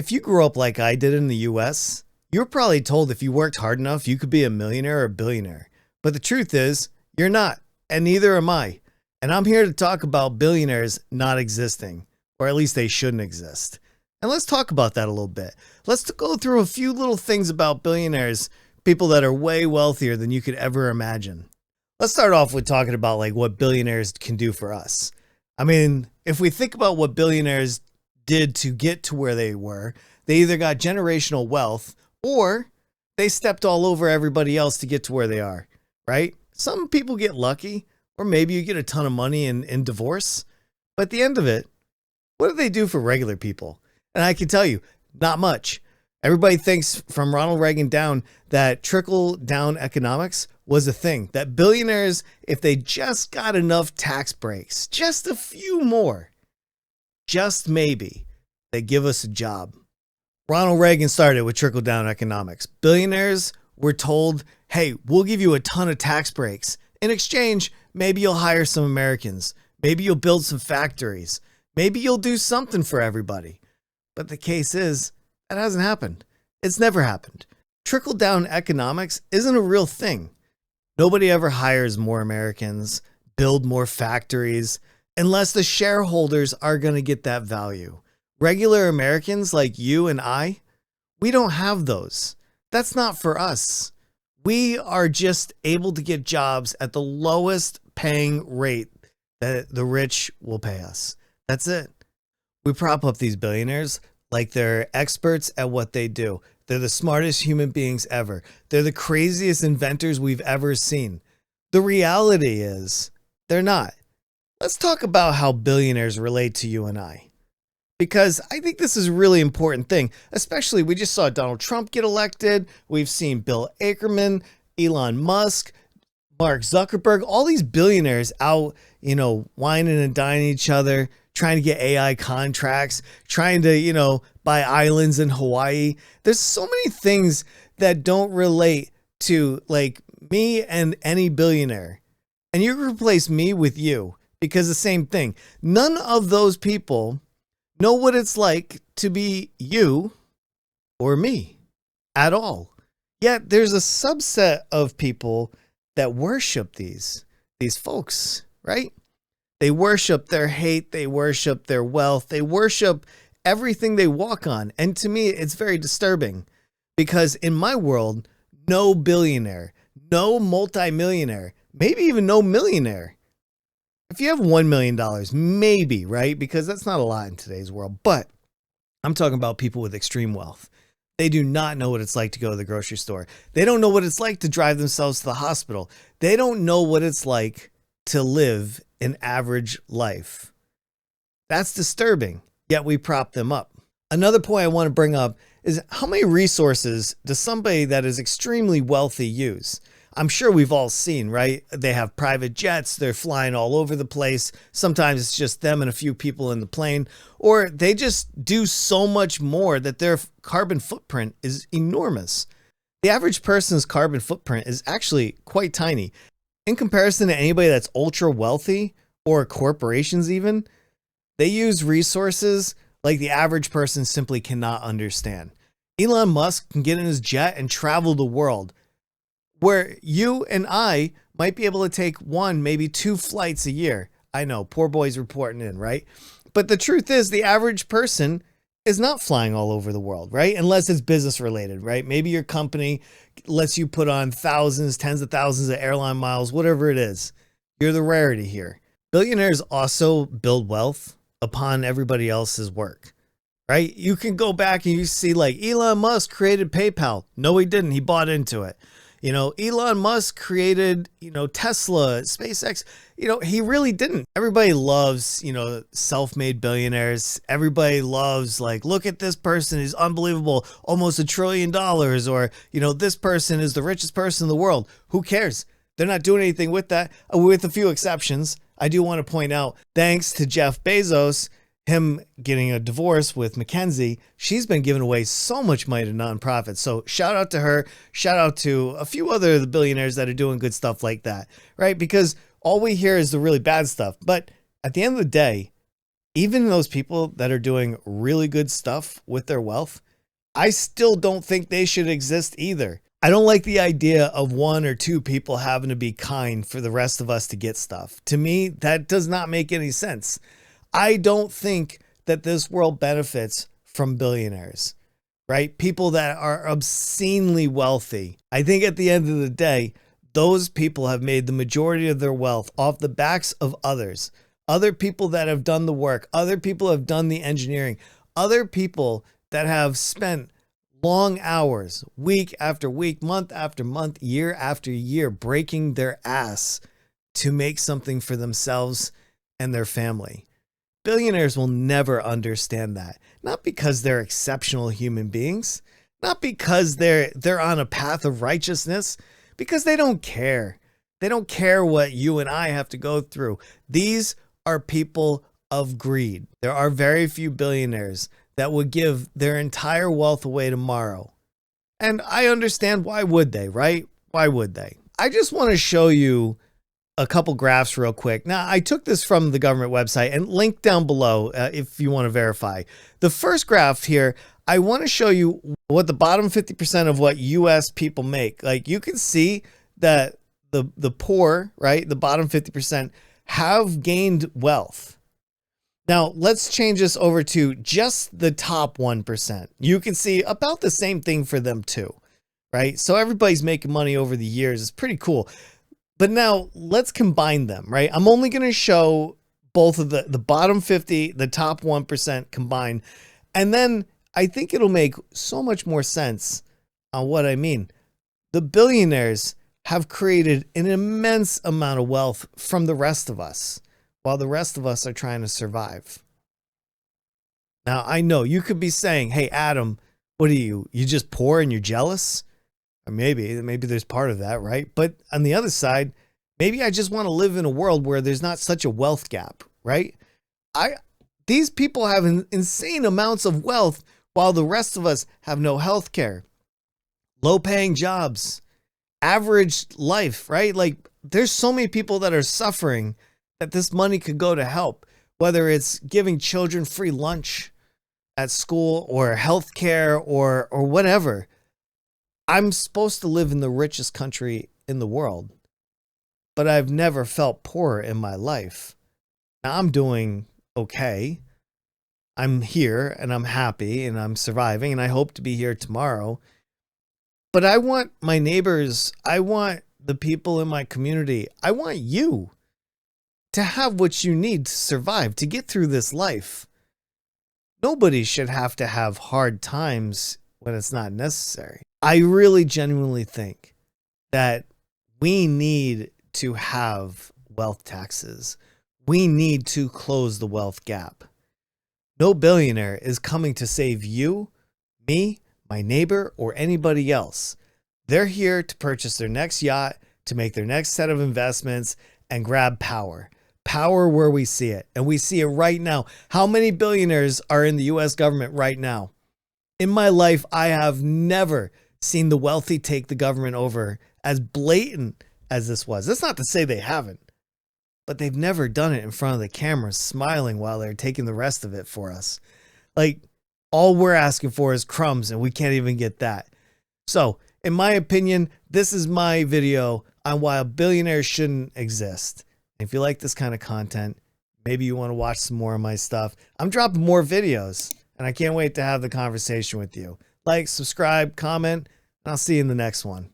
If you grew up like I did in the US, you were probably told if you worked hard enough, you could be a millionaire or a billionaire. But the truth is, you're not, and neither am I. And I'm here to talk about billionaires not existing, or at least they shouldn't exist. And let's talk about that a little bit. Let's go through a few little things about billionaires, people that are way wealthier than you could ever imagine. Let's start off with talking about like what billionaires can do for us. I mean, if we think about what billionaires did to get to where they were, they either got generational wealth or they stepped all over everybody else to get to where they are, right? Some people get lucky, or maybe you get a ton of money in divorce. But at the end of it, what do they do for regular people? And I can tell you, not much. Everybody thinks from Ronald Reagan down that trickle down economics was a thing, that billionaires, if they just got enough tax breaks, just a few more, just maybe, they give us a job. Ronald Reagan started with trickle down economics. Billionaires were told, hey, we'll give you a ton of tax breaks. In exchange, maybe you'll hire some Americans. Maybe you'll build some factories. Maybe you'll do something for everybody. But the case is, that hasn't happened. It's never happened. Trickle down economics isn't a real thing. Nobody ever hires more Americans, build more factories, unless the shareholders are going to get that value. Regular Americans like you and I, we don't have those. That's not for us. We are just able to get jobs at the lowest paying rate that the rich will pay us. That's it. We prop up these billionaires like they're experts at what they do. They're the smartest human beings ever. They're the craziest inventors we've ever seen. The reality is, they're not. Let's talk about how billionaires relate to you and I. Because I think this is a really important thing. Especially, we just saw Donald Trump get elected. We've seen Bill Akerman, Elon Musk, Mark Zuckerberg, all these billionaires out, whining and dining each other, trying to get AI contracts, trying to, buy islands in Hawaii. There's so many things that don't relate to like me and any billionaire. And you can replace me with you because the same thing. None of those people know what it's like to be you or me at all. Yet there's a subset of people that worship these folks, right? They worship their hate. They worship their wealth. They worship everything they walk on. And to me, it's very disturbing because in my world, no billionaire, no multimillionaire, maybe even no millionaire. If you have $1 million, maybe, right? Because that's not a lot in today's world. But I'm talking about people with extreme wealth. They do not know what it's like to go to the grocery store. They don't know what it's like to drive themselves to the hospital. They don't know what it's like to live an average life. That's disturbing, yet we prop them up. Another point I want to bring up is how many resources does somebody that is extremely wealthy use? I'm sure we've all seen, right? They have private jets. They're flying all over the place. Sometimes it's just them and a few people in the plane, or they just do so much more that their carbon footprint is enormous. The average person's carbon footprint is actually quite tiny. In comparison to anybody that's ultra wealthy or corporations even, they use resources like the average person simply cannot understand. Elon Musk can get in his jet and travel the world, where you and I might be able to take one, maybe two flights a year. I know, poor boy's reporting in, right? But the truth is the average person is not flying all over the world, right? Unless it's business related, right? Maybe your company lets you put on thousands, tens of thousands of airline miles, whatever it is. You're the rarity here. Billionaires also build wealth upon everybody else's work, right? You can go back and you see like Elon Musk created PayPal. No, he didn't. He bought into it. Elon Musk created, Tesla, SpaceX. He really didn't. Everybody loves, self-made billionaires. Everybody loves like, look at this person. He's unbelievable. Almost $1 trillion. Or, this person is the richest person in the world. Who cares? They're not doing anything with that, with a few exceptions. I do want to point out, thanks to Jeff Bezos, him getting a divorce with Mackenzie, she's been giving away so much money to nonprofits. So shout out to her. Shout out to a few other of the billionaires that are doing good stuff like that, right? Because all we hear is the really bad stuff. But at the end of the day, Even those people that are doing really good stuff with their wealth, I still don't think they should exist either. I don't like the idea of one or two people having to be kind for the rest of us to get stuff. To me, that does not make any sense. I don't think that this world benefits from billionaires, right? People that are obscenely wealthy. I think at the end of the day, those people have made the majority of their wealth off the backs of others. Other people that have done the work, other people have done the engineering, other people that have spent long hours, week after week, month after month, year after year, breaking their ass to make something for themselves and their family. Billionaires will never understand that. Not because they're exceptional human beings, not because they're on a path of righteousness, because they don't care. They don't care what you and I have to go through. These are people of greed. There are very few billionaires that would give their entire wealth away tomorrow. And I understand, why would they, right? Why would they? I just want to show you a couple graphs real quick. Now, I took this from the government website and linked down below if you want to verify. The first graph here, I want to show you what the bottom 50% of what US people make. Like, you can see that the poor, right, the bottom 50% have gained wealth. Now, let's change this over to just the top 1%. You can see about the same thing for them too, right? So everybody's making money over the years. It's pretty cool. But now let's combine them, right? I'm only going to show both of the bottom 50, the top 1% combined. And then I think it'll make so much more sense on what I mean. The billionaires have created an immense amount of wealth from the rest of us, while the rest of us are trying to survive. Now, I know you could be saying, hey, Adam, what are you just poor and you're jealous? Or maybe there's part of that, right? But on the other side, maybe I just want to live in a world where there's not such a wealth gap, right? These people have insane amounts of wealth while the rest of us have no health care, low paying jobs, average life, right? Like, there's so many people that are suffering that this money could go to help, whether it's giving children free lunch at school or health care or whatever. I'm supposed to live in the richest country in the world, but I've never felt poor in my life. Now, I'm doing okay. I'm here and I'm happy and I'm surviving, and I hope to be here tomorrow. But I want my neighbors, I want the people in my community, I want you to have what you need to survive, to get through this life. Nobody should have to have hard times when it's not necessary. I really genuinely think that we need to have wealth taxes. We need to close the wealth gap. No billionaire is coming to save you, me, my neighbor, or anybody else. They're here to purchase their next yacht, to make their next set of investments, and grab power. Power where we see it. And we see it right now. How many billionaires are in the US government right now? In my life, I have never seen the wealthy take the government over as blatant as this was. That's not to say they haven't, but they've never done it in front of the cameras, smiling while they're taking the rest of it for us. Like, all we're asking for is crumbs, and we can't even get that. So, in my opinion, this is my video on why a billionaire shouldn't exist. If you like this kind of content, maybe you want to watch some more of my stuff. I'm dropping more videos, and I can't wait to have the conversation with you. Like, subscribe, comment, and I'll see you in the next one.